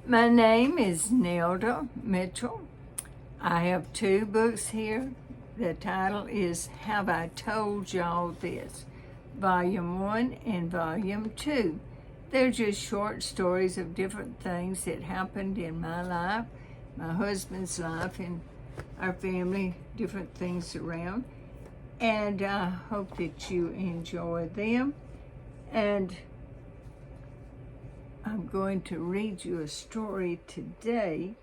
My name is Nelda Mitchell. I have two books here. The title is Have I Told Y'all This? Volume 1 and Volume 2. They're just short stories of different things that happened in my life, my husband's life, and our family, different things around. And I hope that you enjoy them. And I'm going to read you a story today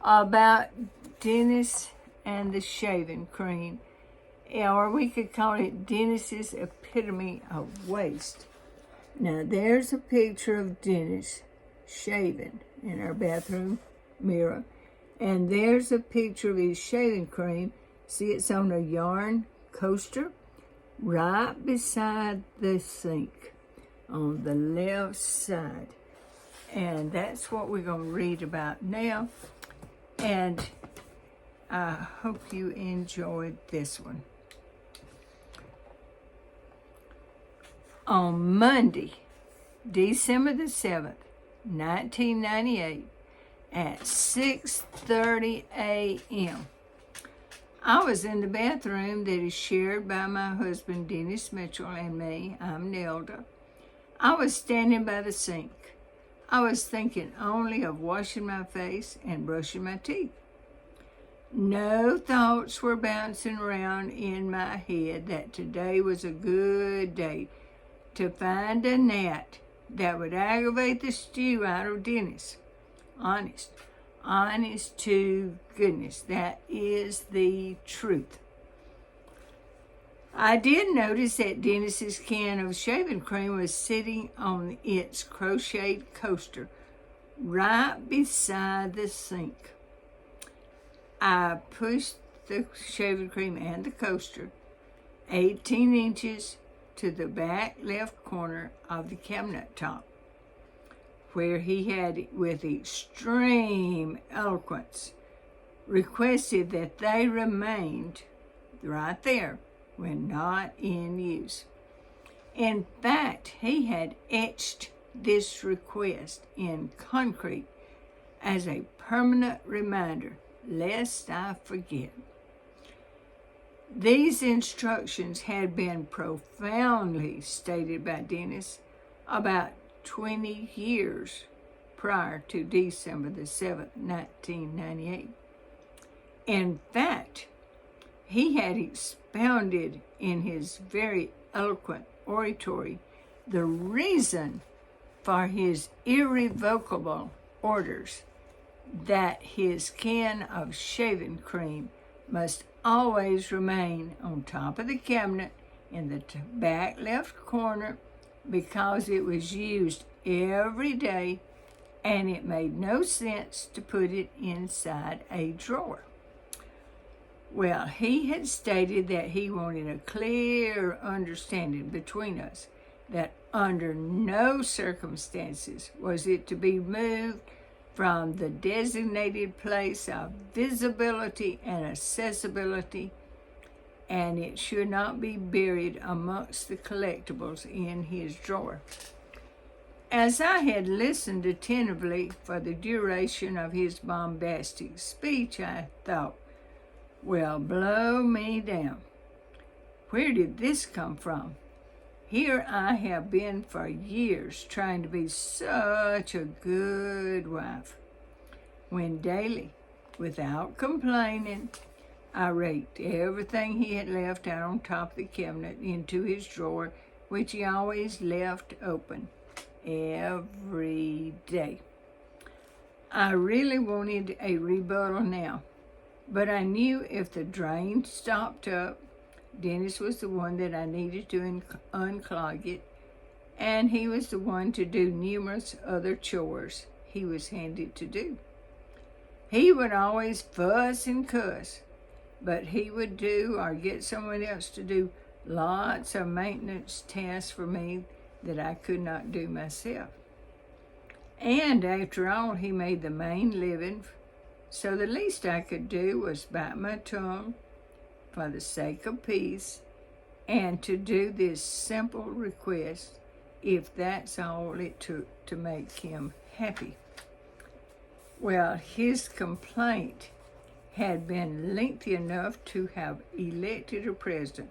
about Dennis and the shaving cream, or we could call it Dennis's epitome of waste. Now there's a picture of Dennis shaving in our bathroom mirror, and there's a picture of his shaving cream. See, it's on a yarn coaster right beside the sink on the left side. And that's what we're going to read about now. And I hope you enjoyed this one. On Monday, December the 7th, 1998, at 6:30 a.m., I was in the bathroom that is shared by my husband, Dennis Mitchell, and me. I'm Nelda. I was standing by the sink. I was thinking only of washing my face and brushing my teeth. No thoughts were bouncing around in my head that today was a good day to find a gnat that would aggravate the stew out of Dennis. Honest to goodness, that is the truth. I did notice that Dennis's can of shaving cream was sitting on its crocheted coaster right beside the sink. I pushed the shaving cream and the coaster 18 inches to the back left corner of the cabinet top, where he had, with extreme eloquence, requested that they remained right there when not in use. In fact, he had etched this request in concrete as a permanent reminder, lest I forget. These instructions had been profoundly stated by Dennis about 20 years prior to December the 7th, 1998. In fact, he had expounded in his very eloquent oratory the reason for his irrevocable orders that his can of shaving cream must always remain on top of the cabinet in the back left corner, because it was used every day and it made no sense to put it inside a drawer. Well, he had stated that he wanted a clear understanding between us that under no circumstances was it to be moved from the designated place of visibility and accessibility, and it should not be buried amongst the collectibles in his drawer. As I had listened attentively for the duration of his bombastic speech, I thought, well, blow me down. Where did this come from? Here I have been for years trying to be such a good wife, when daily, without complaining, I raked everything he had left out on top of the cabinet into his drawer, which he always left open every day. I really wanted a rebuttal now, but I knew if the drain stopped up, Dennis was the one that I needed to unclog it, and he was the one to do numerous other chores he was handed to do. He would always fuss and cuss, but he would do or get someone else to do lots of maintenance tasks for me that I could not do myself. And after all, he made the main living, so the least I could do was bite my tongue for the sake of peace and to do this simple request, if that's all it took to make him happy. Well, his complaint had been lengthy enough to have elected a president.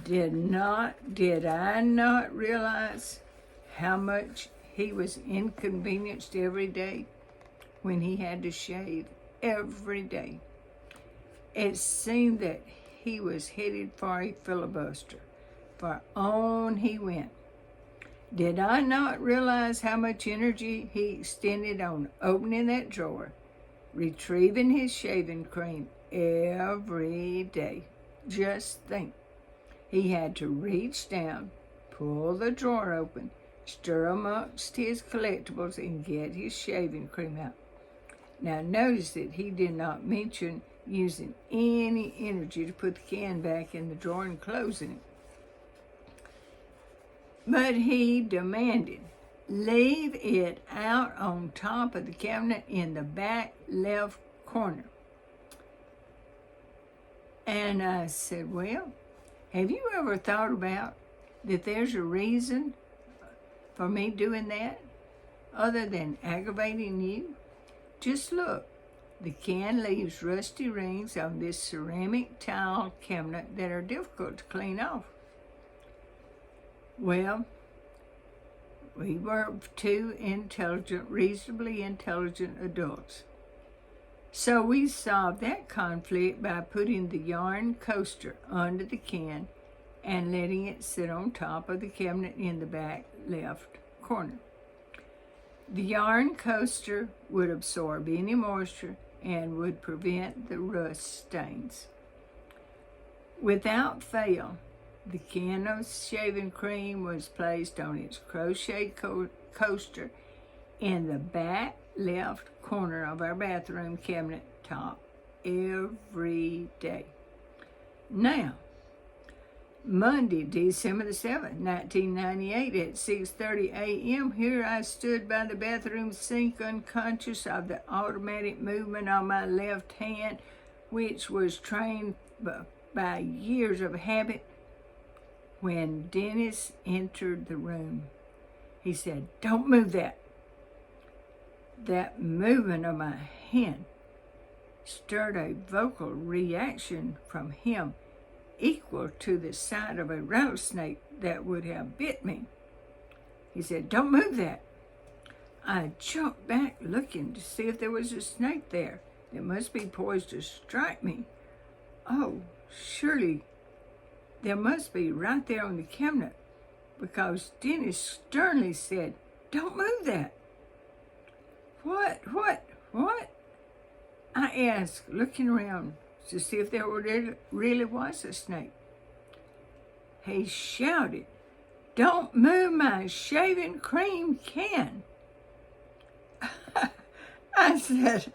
Did I not realize how much he was inconvenienced every day when he had to shave every day? It seemed that he was headed for a filibuster, for on he went. Did I not realize how much energy he expended on opening that drawer, retrieving his shaving cream every day? Just think. He had to reach down, pull the drawer open, stir amongst his collectibles, and get his shaving cream out. Now notice that he did not mention using any energy to put the can back in the drawer and closing it. But he demanded, leave it out on top of the cabinet in the back left corner. And I said, well, have you ever thought about that there's a reason for me doing that other than aggravating you? Just look, the can leaves rusty rings on this ceramic tile cabinet that are difficult to clean off. Well, we were two reasonably intelligent adults. So we solved that conflict by putting the yarn coaster under the can and letting it sit on top of the cabinet in the back left corner. The yarn coaster would absorb any moisture and would prevent the rust stains. Without fail, the can of shaving cream was placed on its crochet coaster in the back left corner of our bathroom cabinet top every day. Now, Monday, December the 7th, 1998 at 6:30 a.m., here I stood by the bathroom sink unconscious of the automatic movement on my left hand, which was trained by years of habit. When Dennis entered the room, he said, "Don't move that." That movement of my hand stirred a vocal reaction from him equal to the sight of a rattlesnake that would have bit me. He said, "Don't move that." I jumped back looking to see if there was a snake there that must be poised to strike me. Oh, surely there must be right there on the cabinet, because Dennis sternly said, "Don't move that." What? I asked, looking around to see if there really was a snake. He shouted, "Don't move my shaving cream can." I said,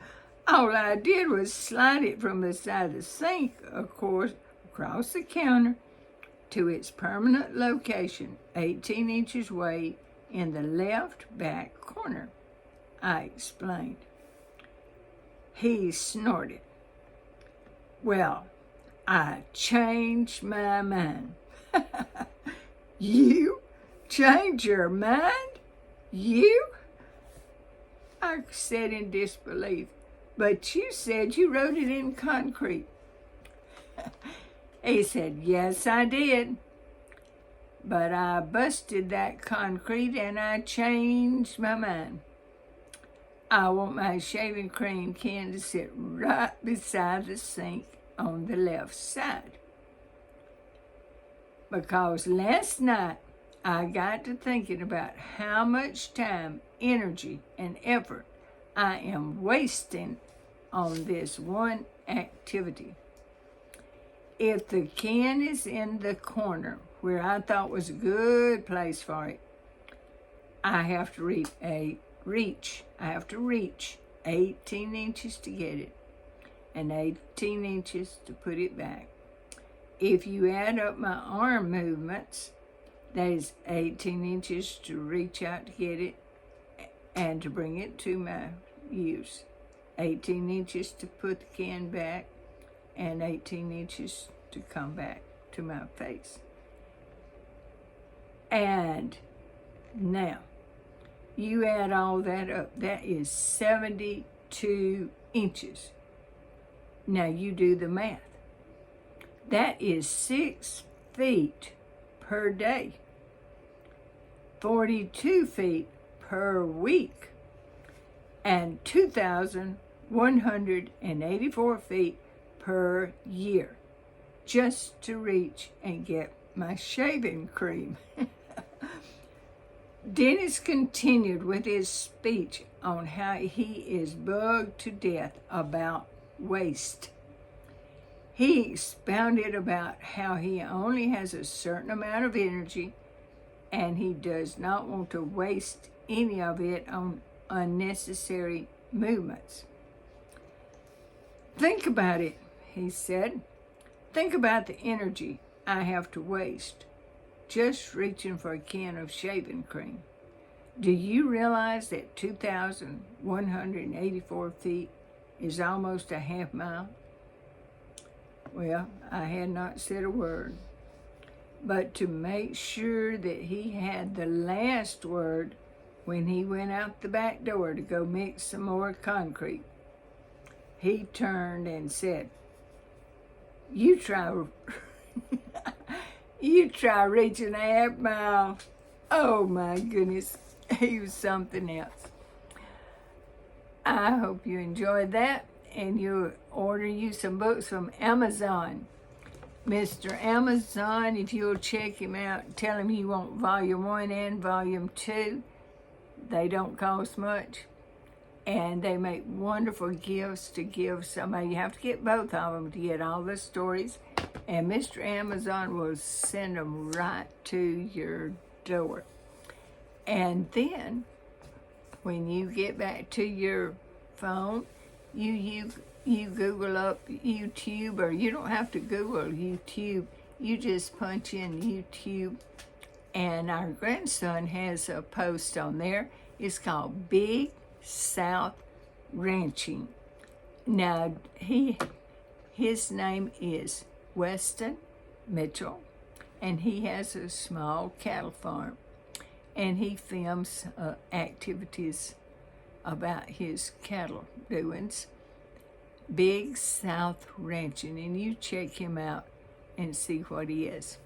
all I did was slide it from the side of the sink, of course, across the counter to its permanent location, 18 inches away in the left back corner, I explained. He snorted. Well, I changed my mind. You changed your mind? You? I said in disbelief. But you said you wrote it in concrete. He said, "Yes, I did. But I busted that concrete and I changed my mind. I want my shaving cream can to sit right beside the sink on the left side. Because last night I got to thinking about how much time, energy, and effort I am wasting on this one activity. If the can is in the corner where I thought was a good place for it, I have to reach 18 inches to get it and 18 inches to put it back. If you add up my arm movements, that is 18 inches to reach out to get it and to bring it to my use, 18 inches to put the can back, and 18 inches to come back to my face. And now, You add all that up, that is 72 inches. Now you do the math. That is 6 feet per day, 42 feet per week, and 2,184 feet per year, just to reach and get my shaving cream. Dennis continued with his speech on how he is bugged to death about waste. He expounded about how he only has a certain amount of energy and he does not want to waste any of it on unnecessary movements. Think about it, he said. Think about the energy I have to waste just reaching for a can of shaving cream. Do you realize that 2,184 feet is almost a half mile? Well, I had not said a word, but to make sure that he had the last word when he went out the back door to go mix some more concrete, he turned and said, You try reaching a half mile. Oh my goodness, he was something else. I hope you enjoyed that and you'll order you some books from Amazon. Mr. Amazon, if you'll check him out, tell him you want volume 1 and volume 2. They don't cost much. And they make wonderful gifts to give somebody. You have to get both of them to get all the stories. And Mr. Amazon will send them right to your door. And then, when you get back to your phone, you Google up YouTube, or you don't have to Google YouTube. You just punch in YouTube. And our grandson has a post on there. It's called Big South Ranching. Now, his name is Weston Mitchell, and he has a small cattle farm, and he films activities about his cattle doings. Big South Ranching, and you check him out and see what he is.